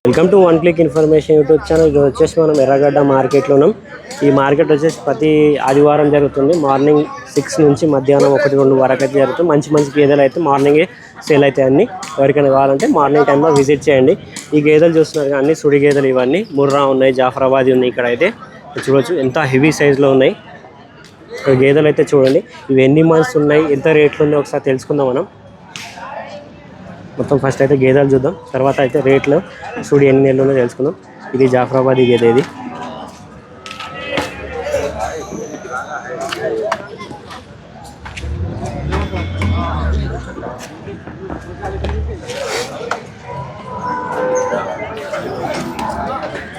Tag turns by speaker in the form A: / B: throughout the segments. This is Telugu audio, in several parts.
A: Welcome to one click information YouTube channel. ఇది వచ్చేసి మనం ఎర్రగడ్డ మార్కెట్లో ఉన్నాం. ఈ మార్కెట్ వచ్చేసి ప్రతి ఆదివారం జరుగుతుంది. మార్నింగ్ 6 నుంచి మధ్యాహ్నం 1-2 వరకు అయితే జరుగుతుంది. మంచి గేదెలు అయితే మార్నింగే సేల్ అవుతాయి. అన్ని ఎవరికైనా కావాలంటే మార్నింగ్ టైంలో విజిట్ చేయండి. ఈ గేదెలు చూస్తున్నారు అన్ని సుడి గేదెలు, ఇవన్నీ ముర్రా ఉన్నాయి, జాఫరాబాద్ ఉన్నాయి. ఇక్కడ అయితే చూడవచ్చు ఎంత హెవీ సైజులో ఉన్నాయి గేదెలు అయితే. చూడండి ఇవి ఎన్ని మంత్స్ ఉన్నాయి, ఎంత రేట్లు ఉన్నాయి ఒకసారి తెలుసుకుందాం మనం. మొత్తం ఫస్ట్ అయితే గేదెలు చూద్దాం, తర్వాత అయితే రేట్లు చూడు ఎన్ని నెలలు ఉన్నాయో తెలుసుకుందాం. ఇది జాఫరాబాద్ గేదె. ఇది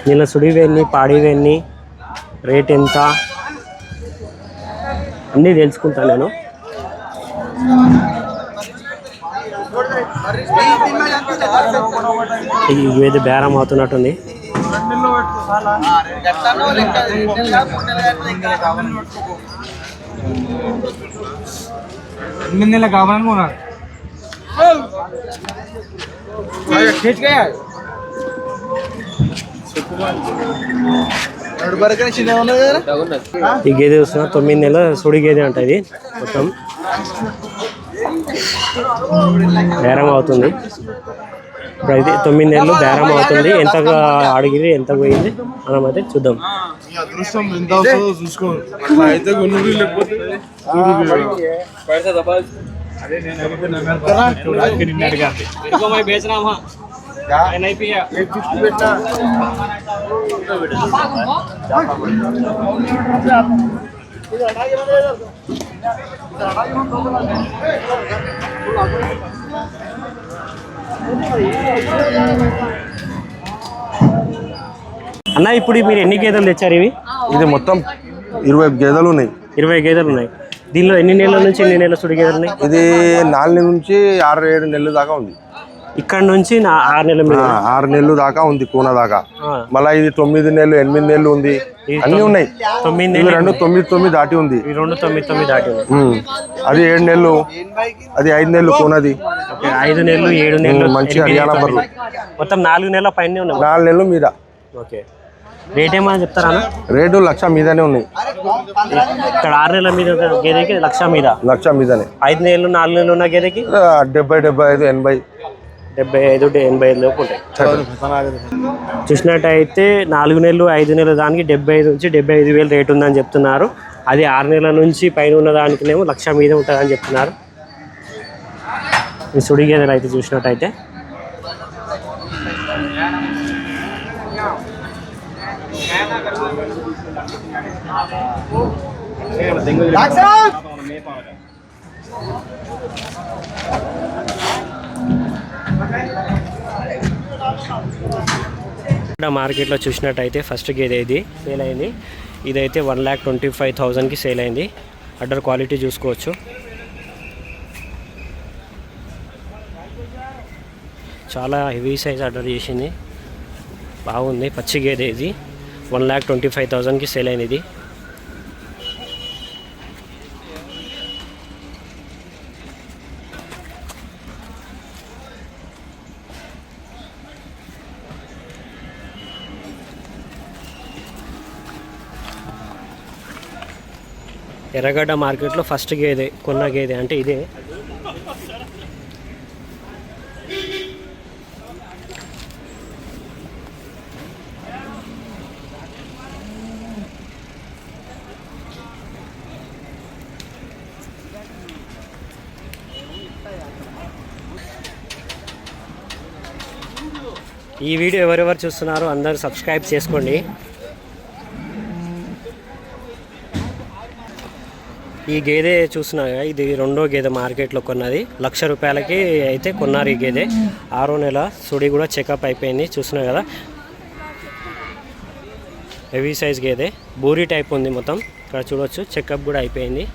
A: నిన్న సుడివెన్ని, పాడివెన్ని, రేట్ ఎంత అన్నీ తెలుసుకుంటాను నేను. ఇది బేరం అవుతున్నట్టుంది. ఈ గేదె చూస్తున్నా 9 నెలల సుడి గేదె అంట. ఇది మొత్తం బేరం అవుతుంది. ఇప్పుడు అయితే 9 నెలలు బేరం అవుతుంది. ఎంతగా అడిగి ఎంత పోయింది మనం అయితే చూద్దాం. అన్న ఇప్పుడు మీరు ఎన్ని గేదెలు తెచ్చారు?
B: ఇది మొత్తం 20 గేదెలు ఉన్నాయి.
A: 20 గేదెలు ఉన్నాయి. దీనిలో ఎన్ని నెలల నుంచి ఎన్ని నెలల సుడి గేదెలు ఉన్నాయి?
B: ఇది 4 నుంచి 6-7 నెలల దాకా ఉంది.
A: ఇక్కడ నుంచి 6 నెలల మీద
B: 6 నెలలు దాకా ఉంది కోన దాకా. మళ్ళీ ఇది 9 నెలలు 8 నెలలు ఉంది, అన్ని ఉన్నాయి. 9 నెలలు 9 దాటి ఉంది.
A: 9 దాటి ఉంది.
B: అది 7 నెలలు, అది 5 నెలలు కోనది.
A: 5 నెలలు 7 నెలలు
B: మంచి హర్యానా బర్రెలు.
A: మొత్తం 4 నెలల పైన ఉన్నాయి.
B: 4 నెలలు మీద.
A: ఓకే, రేట్ ఏమని చెప్తారా?
B: రేటు 1,00,000 మీదనే ఉన్నాయి.
A: ఇక్కడ 6 నెలల మీద గేదెకి 1,00,000 మీద.
B: 1,00,000 మీదనే.
A: 5 నెలలు 4 నెలలు ఉన్న గేదెకి
B: 70, 75, 80.
A: 75, 85 లోపు ఉంటాయి. చూసినట్టయితే 4 నెలలు 5 నెలలు దానికి 75 నుంచి 75,000 రేట్ ఉందని చెప్తున్నారు. అది 6 నెలల నుంచి పైన ఉన్న దానికినేమో 1,00,000 మీద ఉంటుందని చెప్తున్నారు. ఈ సుడి గేదెలు అయితే చూసినట్టయితే మార్కెట్లో చూసినట్టయితే ఫస్ట్ గేదె ఇది సేల్ అయింది. ఇదైతే 1,25,000కి సేల్ అయింది. అడ్డర్ క్వాలిటీ చూసుకోవచ్చు. చాలా హెవీ సైజ్ ఆర్డర్ చేసింది, బాగుంది. పచ్చి గేదె ఇది 1,25,000కి సేల్ అయింది. ఇది ఎర్రగడ్డ మార్కెట్లో ఫస్ట్ గేదె కొన్న గేదె అంటే ఇదే. ఈ వీడియో ఎవరెవరు చూస్తున్నారో అందరూ సబ్స్క్రైబ్ చేసుకోండి. ఈ గేదె చూస్తున్నాగా, ఇది రెండో గేదె మార్కెట్లో కొన్నది. 1,00,000 రూపాయలకి అయితే కొన్నారు ఈ గేదె. 6వ నెల సుడి కూడా చెకప్ అయిపోయింది. చూస్తున్నా కదా, హెవీ సైజ్ గేదె, బూరి టైప్ ఉంది మొత్తం. ఇక్కడ చూడవచ్చు చెకప్ కూడా అయిపోయింది.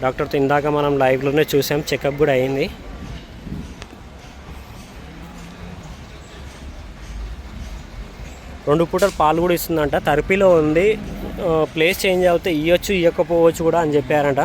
A: డాక్టర్తో ఇందాక మనం లైవ్లోనే చూసాం, చెకప్ కూడా అయింది. 2 పూటలు పాలు కూడా ఇస్తుందంట. థెరపీలో ఉంది. ప్లేస్ చేంజ్ అవుతే ఇవ్వచ్చు ఇవ్వకపోవచ్చు కూడా అని చెప్పారంట.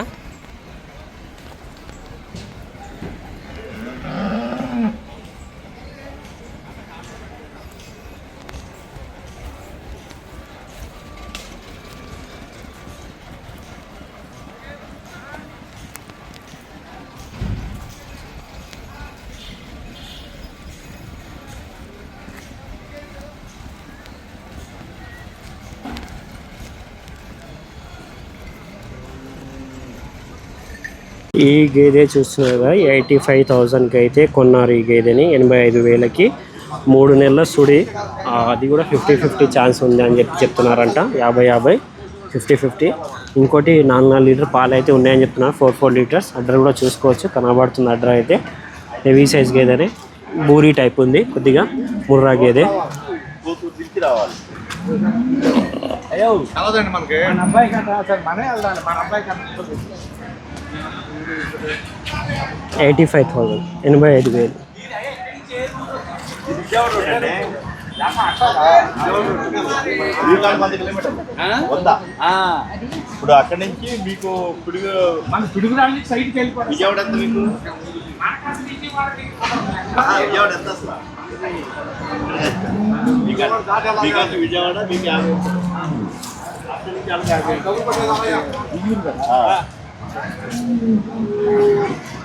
A: ఈ గేదె చూస్తున్నారు కదా 85,000కి అయితే కొన్నారు ఈ గేదెని 85,000కి 3 నెలల సుడి. అది కూడా 50-50 ఛాన్స్ ఉంది అని చెప్తున్నారంట. 50-50 50-50. ఇంకోటి 4 లీటర్ పాలు అయితే ఉన్నాయని చెప్తున్నారు. 4 లీటర్స్. అడ్డర్ కూడా చూసుకోవచ్చు, కనబడుతుంది అడ్డర్ అయితే. హెవీ సైజ్ గేదెనే, బూరీ టైప్ ఉంది, కొద్దిగా ముర్రా గేదె. 85,000 85,000.
C: ఇప్పుడు అక్కడి నుంచి మీకు పిడుగు సైడ్కి వెళ్ళిపోయి విజయవాడ ఎంత మీకు విజయవాడ ఎంత అసలు విజయవాడ మీకు 50.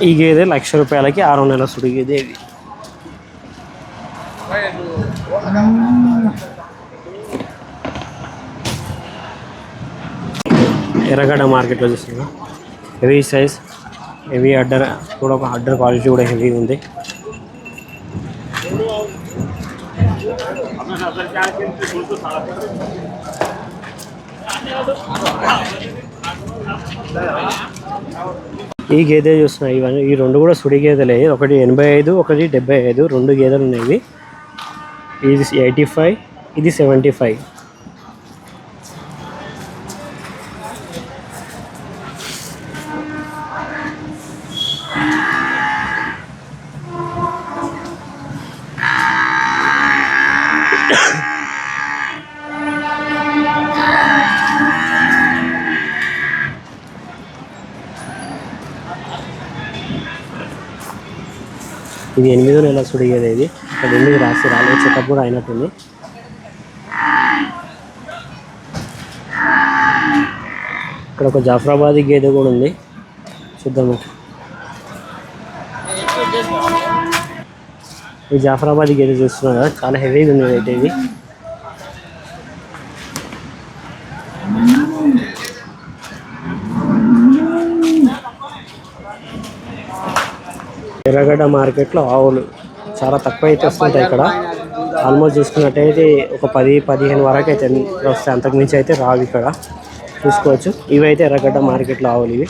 A: ఈ గేదె ₹1,00,000కి 6 నెలల సుడి గేదె ఇది. ఎర్రగడ్డ మార్కెట్లో చూస్తున్నా హెవీ సైజ్, హెవీ అడ్డర్ కూడా, ఒక అడ్డర్ క్వాలిటీ కూడా హెవీ ఉంది. ఈ గేదె చూస్తున్నాయి, ఇవన్నీ ఈ రెండు కూడా సుడి గేదెలే. ఒకటి 85, ఒకటి 75, 2 గేదెలు ఉన్నాయి. ఇది 85, ఇది 75. ఇది 8వ నెల సుడి గేదె. ఇది ఇక్కడ ఎందుకు రాలేదు, చెకప్ కూడా అయినట్టుంది. ఇక్కడ ఒక జాఫరాబాదీ గేదె కూడా ఉంది, చూద్దాము. ఈ జాఫరాబాదీ గేదె చూస్తున్నారు కదా, చాలా హెవీగా ఉంది అయితే ఇది. ఎర్రగడ్డ మార్కెట్లో ఆవులు చాలా తక్కువ అయితే వస్తుంటాయి ఇక్కడ. ఆల్మోస్ట్ చూసుకున్నట్టయితే ఒక 10-15 వరకు అయితే వస్తాయి, అంతకుమించి అయితే రావు ఇక్కడ. చూసుకోవచ్చు, ఇవైతే ఎర్రగడ్డ మార్కెట్లో ఆవులు ఇవి.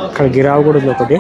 A: ఇక్కడ గిరావు కూడా ఉంది ఒకటి.